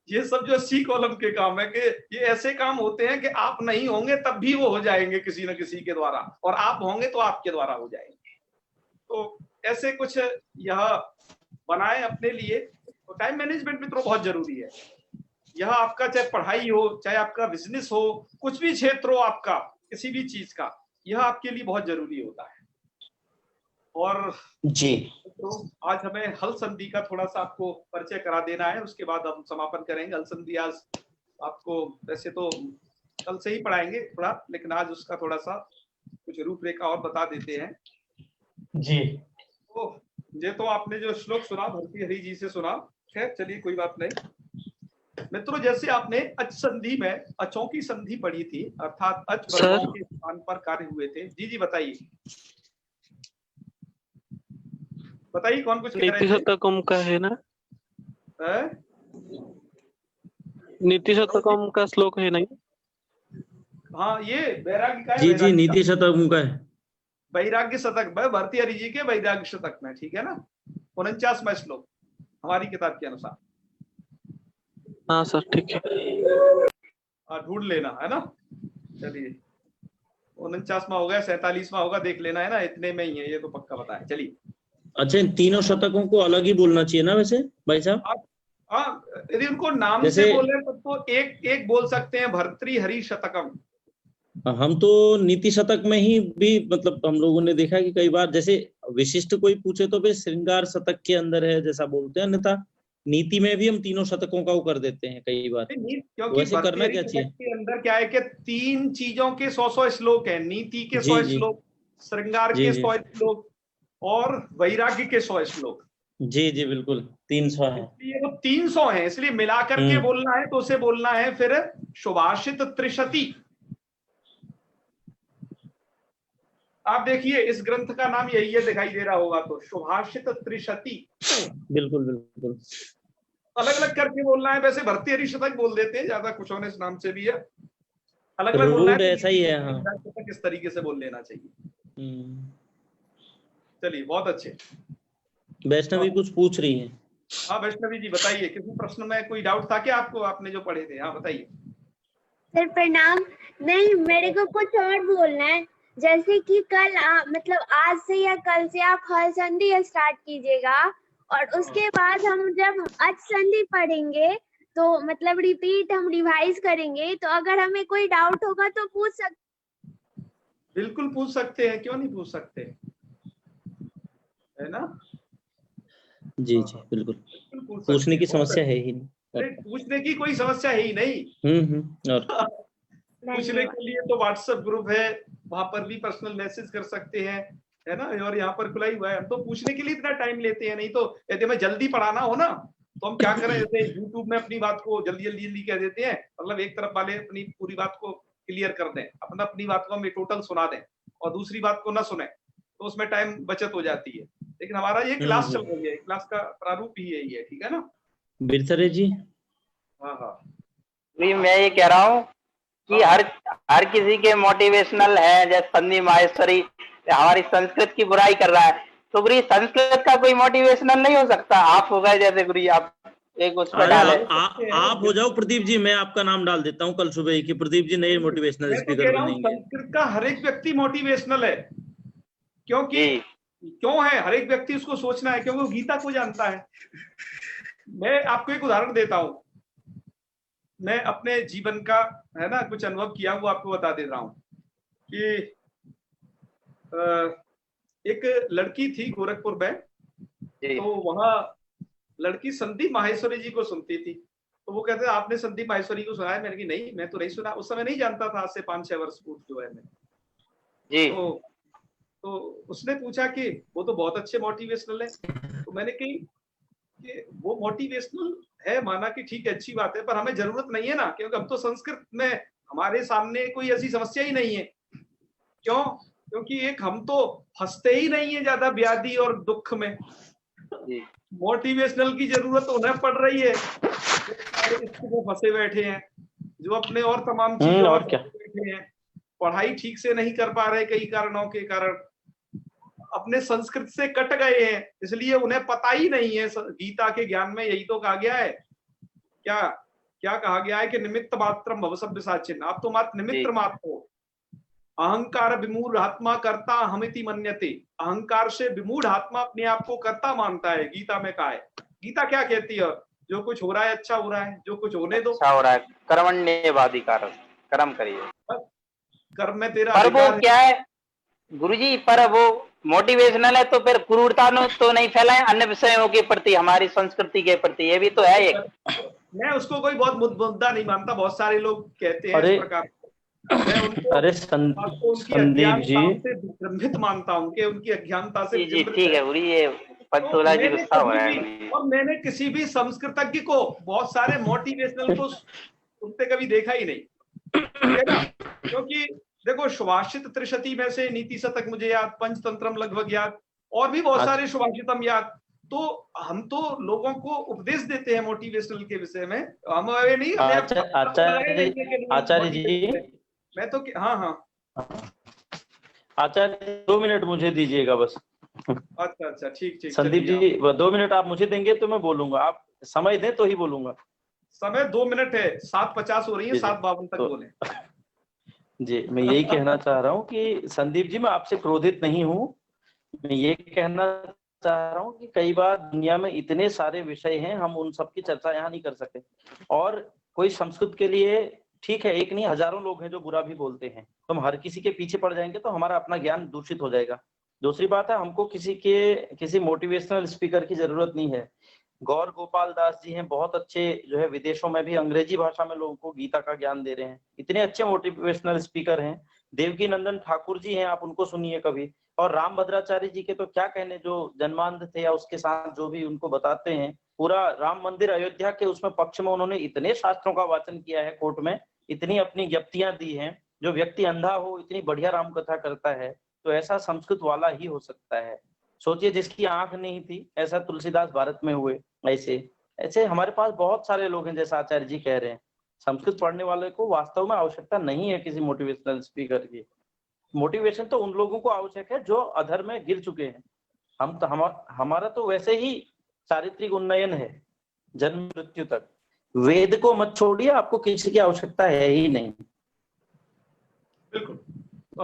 ये सब जो सी कॉलम के काम है, कि ये ऐसे काम होते हैं कि आप नहीं होंगे तब भी वो हो जाएंगे किसी न किसी के द्वारा, और आप होंगे तो आपके द्वारा हो जाएंगे। तो ऐसे कुछ यह बनाएं अपने लिए। तो टाइम मैनेजमेंट भी तो बहुत जरूरी है। यह आपका चाहे पढ़ाई हो, चाहे आपका बिजनेस हो, कुछ भी क्षेत्र हो आपका, किसी भी चीज का, यह आपके लिए बहुत जरूरी होता है। और जी तो आज हमें हल संधि का थोड़ा सा आपको परिचय करा देना है, उसके बाद हम समापन करेंगे। हल संधि आज आपको वैसे तो कल से ही पढ़ाएंगे थोड़ा, लेकिन आज उसका थोड़ा सा कुछ रूपरेखा और बता देते हैं जी। तो ये तो आपने जो श्लोक सुना भारती हरि जी से सुना, खैर चलिए कोई बात नहीं। मित्रों, जैसे आपने अच संधि में अचों की संधि पढ़ी थी, अर्थात अच वर्गों के स्थान पर कार्य हुए थे। जी जी बताइए बताइए, कौन कुछ कह रहे थे? नीति शतकम का है ना, नीति शतकम का श्लोक है नहीं? हाँ ये वैराग्य का है। जी जी नीति शतकम का है, वैराग्य शतक भारती हरि जी के वैराग्य शतक में, ठीक है ना, 49वां श्लोक हमारी किताब के अनुसार। हाँ सर ठीक है, ढूंढ लेना है ना। चलिए 49वां होगा, 47वां होगा, देख लेना है ना, इतने में ही है, ये तो पक्का पता है। चलिए अच्छा, इन तीनों शतकों को अलग ही बोलना चाहिए ना वैसे भाई साहब? हाँ, यदि उनको नाम से बोले तो एक एक बोल सकते हैं, भर्तृहरि शतकम। हम तो नीति शतक में ही भी मतलब हम लोगों ने देखा कि कई बार जैसे विशिष्ट कोई पूछे तो भी श्रृंगार शतक के अंदर है जैसा बोलते हैं, अन्यथा नीति में भी हम तीनों शतकों का वो कर देते हैं कई बार। क्योंकि वैसे करना क्या चाहिए? के अंदर क्या है कि 3 चीजों के 100 श्लोक है, नीति के 100 श्लोक, श्रृंगार के 100 श्लोक और वैराग्य के 100 श्लोक। जी जी बिल्कुल 300 है, ये वो 300 है, इसलिए मिलाकर के बोलना है तो उसे बोलना है फिर सुभाषित त्रिशती। आप देखिए इस ग्रंथ का नाम यही है, दिखाई दे रहा होगा तो, सुभाषित त्रिशती। बिल्कुल बिल्कुल अलग अलग करके बोलना है, वैसे भर्तृहरि शतक बोल देते हैं, ज्यादा कुछ होने इस नाम से भी है, अलग अलग बोलना है, ऐसा ही है। हाँ इस तरीके से बोल लेना चाहिए। चलिए बहुत अच्छे। वैष्णवी कुछ पूछ रही है। हाँ वैष्णवी जी बताइए, किसी प्रश्न में कोई डाउट था क्या आपको, आपने जो पढ़े थे? हाँ बताइए। सर प्रणाम। नहीं, मेरे को कुछ और बोलना है। जैसे कि कल मतलब आज से या कल से आप हल संधि स्टार्ट कीजिएगा और उसके बाद हम जब अच संधि पढ़ेंगे तो मतलब रिपीट हम रिवाइज करेंगे, तो अगर हमें कोई डाउट होगा तो पूछ सकते। बिल्कुल पूछ सकते हैं, क्यों नहीं पूछ सकते, है ना? जी जी बिल्कुल, बिल्कुल पूछ पूछने सकते की हैं। समस्या है ही नहीं। अरे पूछने की कोई समस्या है ही नहीं। और पूछने के लिए तो व्हाट्सएप ग्रुप है, वहां पर भी पर्सनल मैसेज कर सकते हैं, है ना? और यहाँ पर खुला ही हुआ है। हम तो पूछने के लिए इतना टाइम लेते हैं, नहीं तो यदि हमें जल्दी पढ़ाना हो ना तो हम क्या करें, जैसे यूट्यूब में अपनी बात को जल्दी जल्दी जल्दी कह देते हैं, मतलब एक तरफ वाले अपनी पूरी बात को क्लियर कर दें, अपनी बात को हम टोटल सुना दें और दूसरी बात को ना सुने, तो उसमें टाइम बचत हो जाती है। लेकिन हमारा ये क्लास चल रही है, क्लास का प्रारूप ही यही है, ठीक है ना? बिरसरे जी, हाँ हाँ, मैं ये कह रहा हूँ कि हर किसी के मोटिवेशनल है, जैसे संधि माहेश्वरी हमारी संस्कृत की बुराई कर रहा है, तो गुरु संस्कृत का कोई मोटिवेशनल नहीं हो सकता? आप हो गए जैसे गुरु, आप एक उस पर डाले। आप हो जाओ प्रदीप जी, मैं आपका नाम डाल देता हूँ कल सुबह ही कि प्रदीप जी नए मोटिवेशनल मैं तो कह स्पीकर रहा हूँ बनेंगे। संस्कृत का हर एक व्यक्ति मोटिवेशनल है, क्योंकि क्यों है, हर एक व्यक्ति उसको सोचना है, क्योंकि वो गीता को जानता है। मैं आपको एक उदाहरण देता हूं, मैं अपने जीवन का, है ना, कुछ अनुभव किया हुआ आपको बता दे रहा हूं कि एक लड़की थी गोरखपुर में, तो वहां लड़की संदीप माहेश्वरी जी को सुनती थी, तो वो कहते आपने संदीप माहेश्वरी को सुना है? मैंने कहा नहीं, मैं तो नहीं सुना। उस समय नहीं जानता था, आज से 5-6 वर्ष पूर्व जो है मैं जी। तो उसने पूछा कि वो तो बहुत अच्छे मोटिवेशनल है, तो मैंने कही कि वो मोटिवेशनल है, माना कि ठीक है, अच्छी बात है, पर हमें जरूरत नहीं है ना, क्योंकि हम तो संस्कृत में, हमारे सामने कोई ऐसी समस्या ही नहीं है। क्यों? क्योंकि एक हम तो फंसते ही नहीं है ज्यादा व्याधि और दुख में। मोटिवेशनल की जरूरत उन्हें पड़ रही है जो फंसे बैठे हैं, जो अपने और तमाम चीजों में फंसे बैठे हैं, पढ़ाई ठीक से नहीं कर पा रहे कई कारणों के कारण, अपने संस्कृत से कट गए हैं, इसलिए उन्हें पता ही नहीं है। गीता के ज्ञान में यही तो कहा गया है, क्या क्या कहा गया है कि निमित्त मात्रम भव सब्यसाचिन्, आप तो मात्र निमित्त मात्र हो। अहंकार विमूढ़ आत्मा कर्ता हमिति मन्यते, अहंकार से विमूढ़ आत्मा अपने आप को कर्ता मानता है, गीता में कहा है। गीता क्या कहती है? जो कुछ हो रहा है अच्छा हो रहा है, जो कुछ होने दो, अच्छा हो रहा है, कर्मण्येवाधिकारः, कर्म करिए, कर्म में तेरा पर अधिकार वो क्या है गुरुजी, पर वो मोटिवेशनल है तो फिर क्रूरता तो नहीं फैलाएं अन्य विषयों के प्रति, हमारी संस्कृति के प्रति, ये भी तो है एक। मैं उसको कोई बहुत मुद्दा नहीं मानता, बहुत सारे लोग कहते हैं इस प्रकार। मैं उनको संदीप जी से विभ्रमित मानता हूँ कि उनकी अज्ञानता से। जी ठीक है गुरु, ये पंतोला जी गुस्सा हो रहा है। और मैंने किसी भी संस्कृतज्ञ को, बहुत सारे मोटिवेशनल को सुनते कभी देखा ही नहीं, ठीक है ना? क्योंकि देखो, सुभाषित त्रिशती में से नीति शतक मुझे याद, पंचतंत्रम लगभग याद, और भी बहुत सारे सुभाषितम याद। तो हम तो लोगों को उपदेश देते हैं मोटिवेशनल के विषय में, हम नहीं। आचार्य जी, मैं तो हाँ आचार्य 2 मिनट मुझे दीजिएगा बस। अच्छा ठीक संदीप जी 2 मिनट आप मुझे देंगे तो मैं बोलूंगा, आप समय दें तो ही बोलूंगा। समय 2 मिनट है, 7:50 हो रही है, 7:52 तक बोले। जी, मैं यही कहना चाह रहा हूँ कि संदीप जी, मैं आपसे क्रोधित नहीं हूँ। मैं ये कहना चाह रहा हूँ कि कई बार दुनिया में इतने सारे विषय हैं, हम उन सब की चर्चा यहाँ नहीं कर सकते। और कोई संस्कृत के लिए ठीक है, एक नहीं हजारों लोग हैं जो बुरा भी बोलते हैं, तो हम हर किसी के पीछे पड़ जाएंगे तो हमारा अपना ज्ञान दूषित हो जाएगा। दूसरी बात है, हमको किसी मोटिवेशनल स्पीकर की जरूरत नहीं है। गौर गोपाल दास जी हैं, बहुत अच्छे, जो है विदेशों में भी अंग्रेजी भाषा में लोगों को गीता का ज्ञान दे रहे हैं, इतने अच्छे मोटिवेशनल स्पीकर हैं। देवकी नंदन ठाकुर जी हैं, आप उनको सुनिए कभी। और राम भद्राचार्य जी के तो क्या कहने, जो जन्मांध थे या उसके साथ जो भी उनको बताते हैं, पूरा राम मंदिर अयोध्या के उसमें पक्ष में उन्होंने इतने शास्त्रों का वाचन किया है कोर्ट में, इतनी अपनी ज्ञप्तियां दी हैं। जो व्यक्ति अंधा हो इतनी बढ़िया राम कथा करता है, तो ऐसा संस्कृत वाला ही हो सकता है। सोचिए, जिसकी आंख नहीं थी, ऐसा तुलसीदास भारत में हुए। ऐसे हमारे पास बहुत सारे लोग हैं, जैसा आचार्य जी कह रहे हैं। संस्कृत पढ़ने वाले को वास्तव में आवश्यकता नहीं है किसी मोटिवेशनल स्पीकर की। मोटिवेशन तो उन लोगों को आवश्यक है जो अधर में गिर चुके हैं। हमारा तो वैसे ही चारित्रिक उन्नयन है जन्म मृत्यु तक। वेद को मत छोड़िए, आपको किसी की आवश्यकता है ही नहीं। बिल्कुल।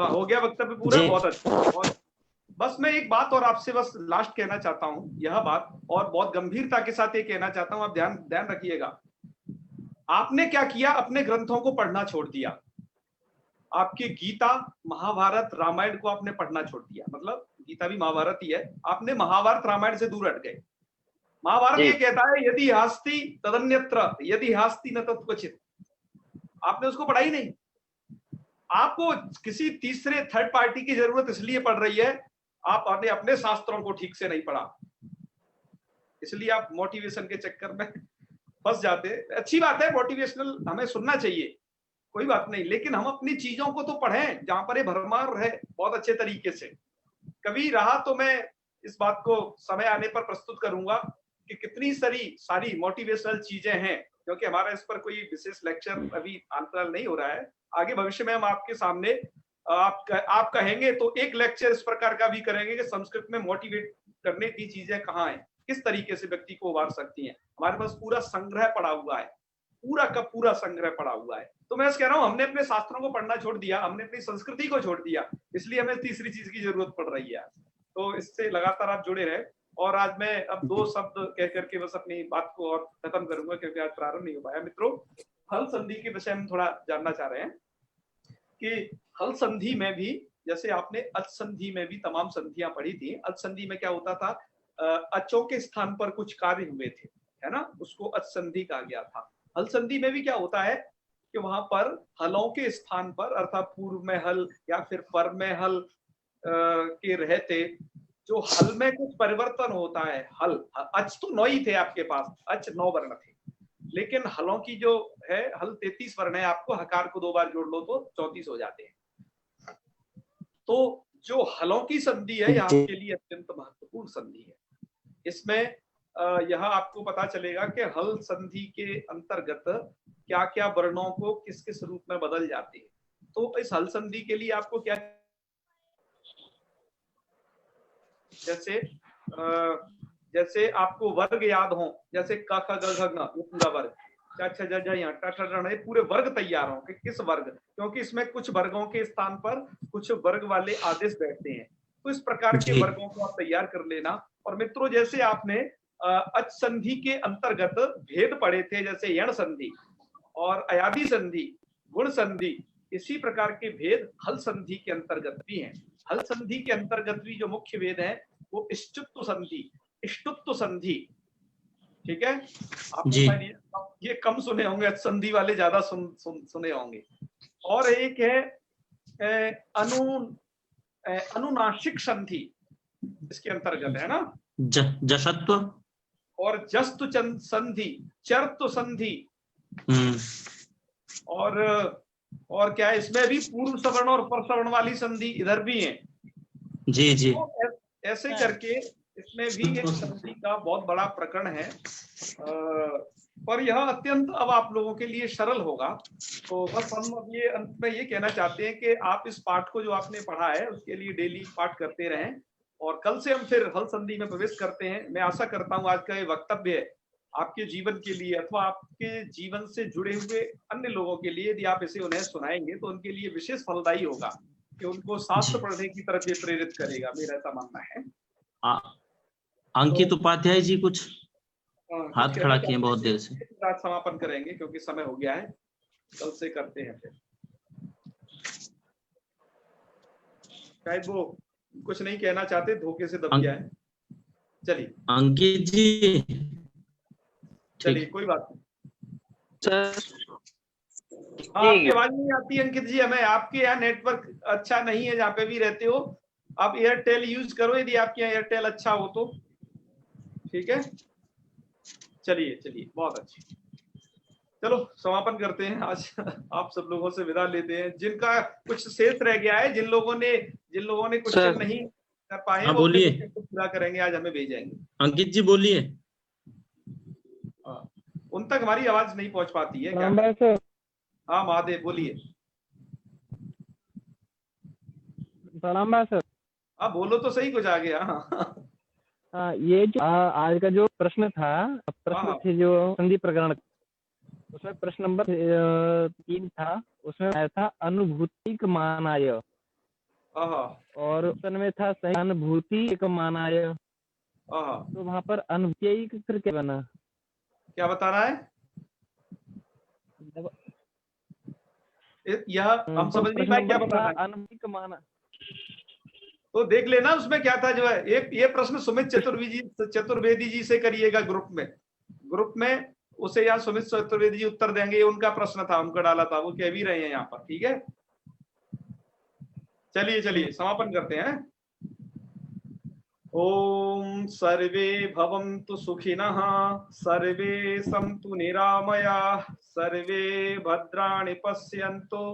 हो गया वक्तव्य पूरा, जी। बहुत अच्छा। और बस मैं एक बात और आपसे बस लास्ट कहना चाहता हूं, यह बात, और बहुत गंभीरता के साथ ये कहना चाहता हूं, आप ध्यान रखिएगा। आपने क्या किया, अपने ग्रंथों को पढ़ना छोड़ दिया। आपकी गीता, महाभारत, रामायण को आपने पढ़ना छोड़ दिया, मतलब गीता भी महाभारत ही है, आपने महाभारत रामायण से दूर हट गए। महाभारत ये कहता है यदि हास्ति तदन्यत्र यदि हास्ति न तत्क्वचित्, आपने उसको पढ़ा ही नहीं। आपको किसी तीसरे थर्ड पार्टी की जरूरत इसलिए पड़ रही है, आपने अपने शास्त्रों को ठीक से नहीं पढ़ा, इसलिए आप मोटिवेशन के चक्कर में फंस जाते। अच्छी बात है, मोटिवेशनल हमें सुनना चाहिए, कोई बात नहीं, लेकिन हम अपनी चीजों को तो पढ़ें जहां पर ये भरमार है बहुत अच्छे तरीके से। कभी रहा तो मैं इस बात को समय आने पर प्रस्तुत करूंगा कि कितनी सारी मोटिवेशनल चीजें हैं, क्योंकि हमारा इस पर कोई विशेष लेक्चर अभी हाल नहीं हो रहा है। आगे भविष्य में हम आपके सामने आप कहेंगे तो एक लेक्चर इस प्रकार का भी करेंगे कि संस्कृत में मोटिवेट करने की चीजें कहाँ हैं, किस तरीके से व्यक्ति को उभार सकती हैं। हमारे पास पूरा संग्रह पड़ा हुआ है, पूरा का पूरा संग्रह पड़ा हुआ है। तो मैं कह रहा हूँ, हमने अपने शास्त्रों को पढ़ना छोड़ दिया, हमने अपनी संस्कृति को छोड़ दिया, इसलिए हमें तीसरी चीज की जरूरत पड़ रही है। तो इससे लगातार आप जुड़े रहे। और आज मैं अब 2 शब्द कह करके बस अपनी बात को और खत्म करूंगा, क्योंकि आज प्रारंभ नहीं हो पाया। मित्रों, हल संधि के विषय में थोड़ा जानना चाह रहे हैं कि हल संधि में भी, जैसे आपने अच संधि में भी तमाम संधियां पढ़ी थी। अच संधि में क्या होता था, अचों के स्थान पर कुछ कार्य हुए थे, है ना, उसको अच संधि कहा गया था। हल संधि में भी क्या होता है कि वहां पर हलों के स्थान पर, अर्थात पूर्व में हल या फिर पर में हल के रहते, जो हल में कुछ परिवर्तन होता है। हल अच तो 9 ही थे आपके पास, अच 9 वर्ण थे, लेकिन हलों की जो है, हल 33 वर्ण है, आपको हकार को 2 बार जोड़ लो तो 34 हो जाते हैं। तो जो हलों की संधि है, यह आपके लिए अत्यंत महत्वपूर्ण संधि है। इसमें यह आपको पता चलेगा कि हल संधि के अंतर्गत क्या क्या वर्णों को किस किस रूप में बदल जाते हैं। तो इस हल संधि के लिए आपको क्या, जैसे आपको वर्ग याद हो, जैसे क ख ग घ ङ, ये पूरा वर्ग, छ ज झ ञ ट ठ ड ण, ये पूरे वर्ग तैयार हो कि किस वर्ग, क्योंकि इसमें कुछ वर्गों के स्थान पर कुछ वर्ग वाले आदेश बैठते हैं। तो इस प्रकार के वर्गों को आप तैयार कर लेना। और मित्रों, जैसे आपने अच संधि के अंतर्गत भेद पढ़े थे, जैसे यण संधि और अयादि संधि, गुण संधि, इसी प्रकार के भेद हल संधि के अंतर्गत भी हैं। हल संधि के अंतर्गत भी जो मुख्य भेद है वो इष्टुत्व संधि, इष्टुत्व संधि, ठीक है। आपने ये कम सुने होंगे, अच संधि वाले ज्यादा सुने होंगे। और एक है अनुनासिक संधि, इसके अंतर्गत है ना, जशत्व और जस्तु संधि, चरत्व संधि, और क्या है, इसमें भी पूर्व सवर्ण और पर सवर्ण वाली संधि इधर भी है। जी जी। तो ऐसे करके इसमें भी एक संधि का बहुत बड़ा प्रकरण है, पर यह अत्यंत अब आप लोगों के लिए सरल होगा। तो बस हम अब ये अंत में ये कहना चाहते हैं कि आप इस पाठ को जो आपने पढ़ा है उसके लिए डेली पाठ करते रहें, और कल से हम फिर हल संधि में प्रवेश करते हैं। मैं आशा करता हूं आज का ये वक्तव्य आपके जीवन के लिए अथवा आपके जीवन से जुड़े हुए अन्य लोगों के लिए, यदि आप इसे उन्हें सुनाएंगे तो उनके लिए विशेष फलदायी होगा, कि उनको शास्त्र पढ़ने की तरफ ये प्रेरित करेगा, मेरा ऐसा मानना है। अंकित उपाध्याय जी कुछ हाथ खड़ा किए बहुत देर से। रात समापन करेंगे क्योंकि समय हो गया है, कल से करते हैं फिर। शायद वो कुछ नहीं कहना चाहते, धोखे से दब गया है। चलिए अंकित जी, चलिए कोई बात नहीं सर। आपकी आवाज नहीं आती अंकित जी हमें, आपके यहाँ नेटवर्क अच्छा नहीं है जहाँ पे भी रहते हो। आप एयरटेल यूज करो, यदि आपके यहाँ एयरटेल अच्छा हो तो, ठीक है। चलिए बहुत अच्छी, चलो समापन करते हैं आज। आप सब लोगों से विदा लेते हैं। जिनका कुछ शेष रह गया है, जिन लोगों ने क्वेश्चन नहीं कर पाए, वो बोलिए, पूरा करेंगे, आज हमें भेजेंगे। अंकित जी बोलिए। उन तक हमारी आवाज नहीं पहुंच पाती है क्या? हाँ महादेव बोलिए। प्रणाम सर। आप बोलो तो सही कुछ आ गया। ये जो आज का जो प्रश्न था, प्रश्न थे जो संधि प्रकरण, उसमें प्रश्न नंबर 3 था, उसमें आया था अनुभूतिक मानाय, आहा, और ऑप्शन में था सही अनुभूति एक मानाय। आहा, तो वहाँ पर अनुभूति फिर क्या बना? क्या बताना है? यह हम तो समझ नहीं प्रश्न पाए क्या नंबर था बताना है। अनुभूतिक माना। तो देख लेना उसमें क्या था। जो है ये प्रश्न सुमित चतुर्वेदी जी से करिएगा ग्रुप में उसे यहाँ सुमित चतुर्वेदी जी उत्तर देंगे। ये उनका प्रश्न था, उनको डाला था, वो कह भी रहे हैं यहाँ पर। ठीक है, चलिए समापन करते हैं। ओम सर्वे भवन्तु सुखिनः, सर्वे सन्तु निरामयाः, सर्वे भद्राणि पश्यन्तु,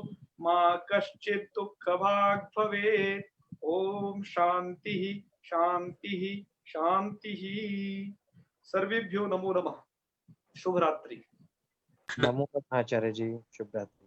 मा कश्चित् दुःखभाग् भवेत्। ओम शांति शांति शांति। सर्वेभ्यो नमो नमः। शुभ रात्रि। नमो नमः आचार्य जी, शुभ रात्रि।